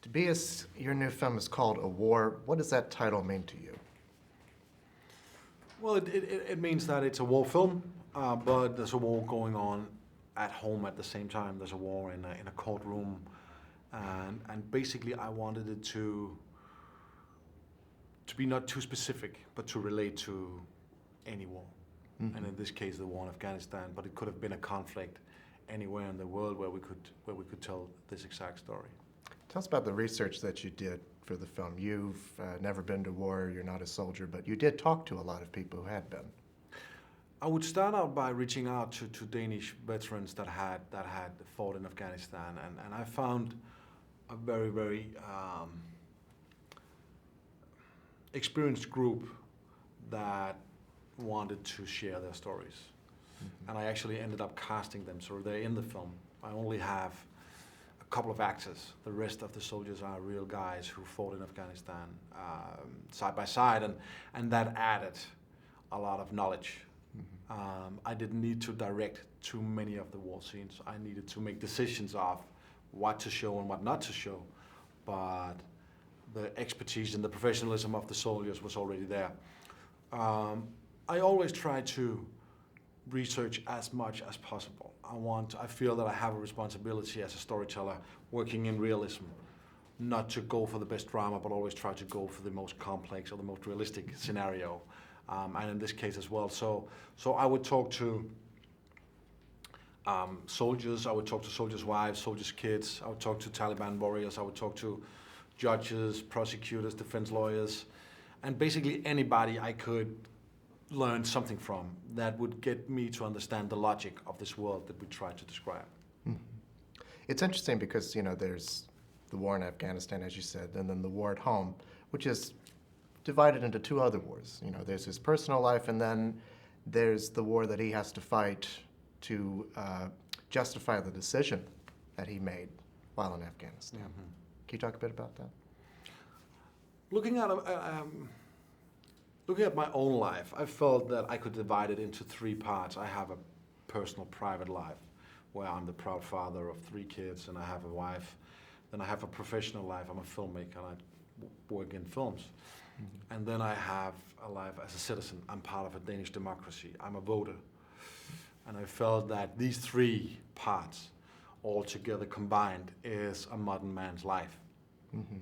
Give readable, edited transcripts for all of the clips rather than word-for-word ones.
Tobias, your new film is called A War. What does that title mean to you? Well, it means that it's a war film, but there's a war going on at home at the same time. There's a war in a courtroom, and basically I wanted it to be not too specific, but to relate to any war. Mm-hmm. And in this case, the war in Afghanistan. But it could have been a conflict anywhere in the world where we could tell this exact story. Tell us about the research that you did for the film. You've never been to war, you're not a soldier, but you did talk to a lot of people who had been. I would start out by reaching out to Danish veterans that had fought in Afghanistan, and I found a very experienced group that wanted to share their stories. Mm-hmm. And I actually ended up casting them, so they're in the film. I only have a couple of actors. The rest of the soldiers are real guys who fought in Afghanistan side by side, and that added a lot of knowledge. Mm-hmm. I didn't need to direct too many of the war scenes. I needed to make decisions of what to show and what not to show, but the expertise and the professionalism of the soldiers was already there. I always try to research as much as possible. I feel that I have a responsibility as a storyteller working in realism, not to go for the best drama, but always try to go for the most complex or the most realistic scenario, and in this case as well. So I would talk to soldiers, I would talk to soldiers' wives, soldiers' kids, I would talk to Taliban warriors, I would talk to judges, prosecutors, defense lawyers, and basically anybody I could learn something from that would get me to understand the logic of this world that we try to describe. Mm-hmm. It's interesting because, there's the war in Afghanistan, as you said, and then the war at home, which is divided into two other wars. There's his personal life, and then there's the war that he has to fight to justify the decision that he made while in Afghanistan. Mm-hmm. Can you talk a bit about that? Looking at my own life, I felt that I could divide it into three parts. I have a personal, private life where I'm the proud father of 3 kids and I have a wife. Then I have a professional life. I'm a filmmaker and I work in films. Mm-hmm. And then I have a life as a citizen. I'm part of a Danish democracy. I'm a voter. And I felt that these 3 parts all together combined is a modern man's life. Mm-hmm.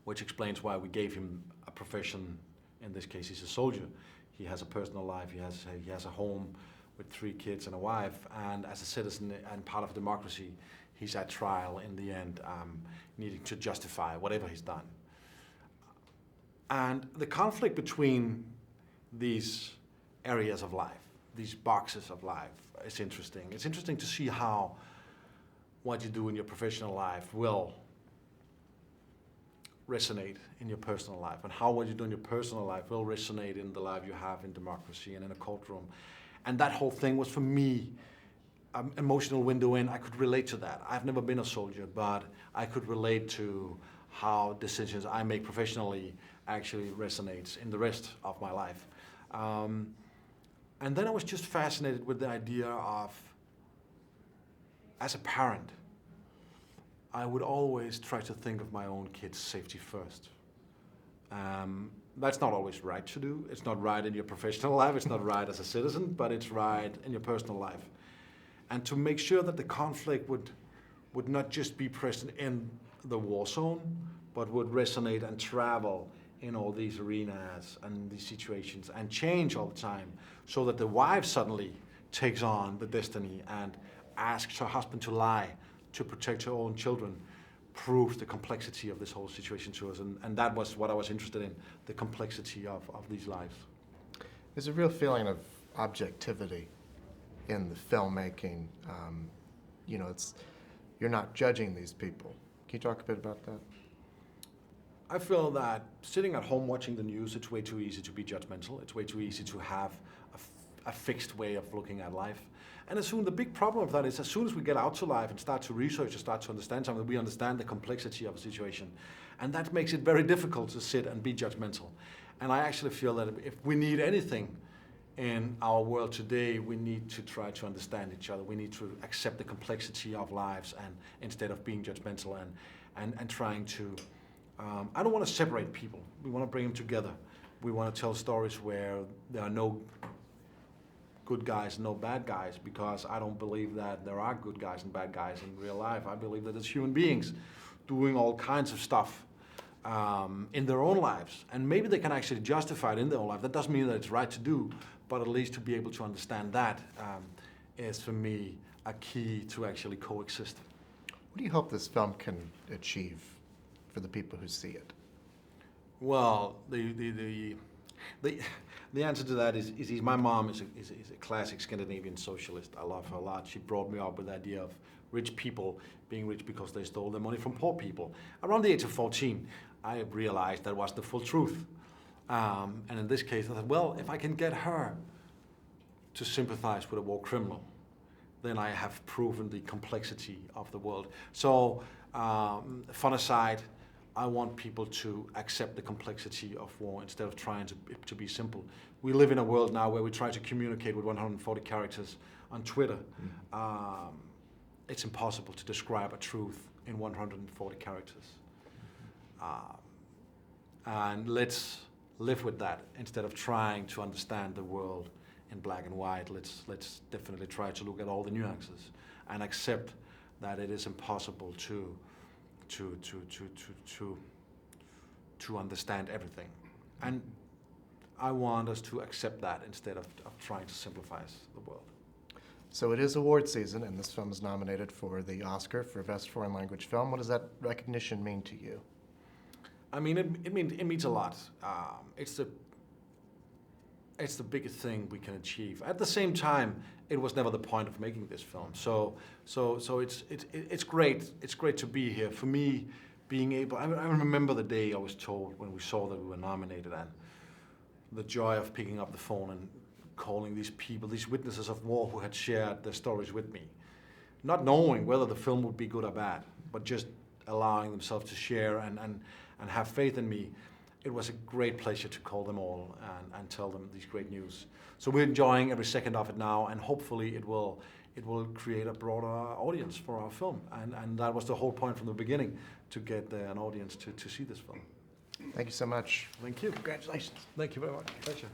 Which explains why we gave him a profession. In this case, he's a soldier. He has a personal life. He has a home with 3 kids and a wife. And as a citizen and part of democracy, he's at trial in the end, needing to justify whatever he's done. And the conflict between these areas of life, these boxes of life, is interesting. It's interesting to see how what you do in your professional life will resonate in your personal life, and how what you do in your personal life will resonate in the life you have in democracy and in a courtroom. And that whole thing was, for me, an emotional window in. I could relate to that. I've never been a soldier, but I could relate to how decisions I make professionally actually resonates in the rest of my life. And then I was just fascinated with the idea of, as a parent, I would always try to think of my own kids' safety first. That's not always right to do. It's not right in your professional life, it's not right as a citizen, but it's right in your personal life. And to make sure that the conflict would not just be present in the war zone, but would resonate and travel in all these arenas and these situations and change all the time, so that the wife suddenly takes on the destiny and asks her husband to lie to protect her own children, proves the complexity of this whole situation to us. And that was what I was interested in, the complexity of these lives. There's a real feeling of objectivity in the filmmaking. You're not judging these people. Can you talk a bit about that? I feel that sitting at home watching the news, it's way too easy to be judgmental. It's way too easy to have a fixed way of looking at life. And the big problem of that is, as soon as we get out to life and start to research and start to understand something, we understand the complexity of a situation. And that makes it very difficult to sit and be judgmental. And I actually feel that if we need anything in our world today, we need to try to understand each other. We need to accept the complexity of lives, and instead of being judgmental. and trying to, I don't want to separate people. We want to bring them together. We want to tell stories where there are no good guys and no bad guys, because I don't believe that there are good guys and bad guys in real life. I believe that it's human beings doing all kinds of stuff in their own lives. And maybe they can actually justify it in their own life. That doesn't mean that it's right to do, but at least to be able to understand that is, for me, a key to actually coexist. What do you hope this film can achieve for the people who see it? Well, the answer to that is my mom is a classic Scandinavian socialist. I love her a lot. She brought me up with the idea of rich people being rich because they stole their money from poor people. Around the age of 14, I realized that was the full truth. And in this case, I thought, well, if I can get her to sympathize with a war criminal, then I have proven the complexity of the world. So, fun aside, I want people to accept the complexity of war instead of trying to be simple. We live in a world now where we try to communicate with 140 characters on Twitter. It's impossible to describe a truth in 140 characters. And let's live with that instead of trying to understand the world in black and white. Let's definitely try to look at all the nuances and accept that it is impossible to understand everything. And I want us to accept that instead of trying to simplify the world. So it is award season, and this film is nominated for the Oscar for Best Foreign Language Film. What does that recognition mean to you? I mean, it means a lot. It's the biggest thing we can achieve. At the same time, it was never the point of making this film. So it's great. It's great to be here. For me, being able, I remember the day I was told when we saw that we were nominated, and the joy of picking up the phone and calling these people, these witnesses of war who had shared their stories with me, not knowing whether the film would be good or bad, but just allowing themselves to share and have faith in me. It was a great pleasure to call them all and tell them these great news. So we're enjoying every second of it now, and hopefully it will create a broader audience for our film. And that was the whole point from the beginning, to get an audience to see this film. Thank you so much. Thank you. Congratulations. Thank you very much. Pleasure.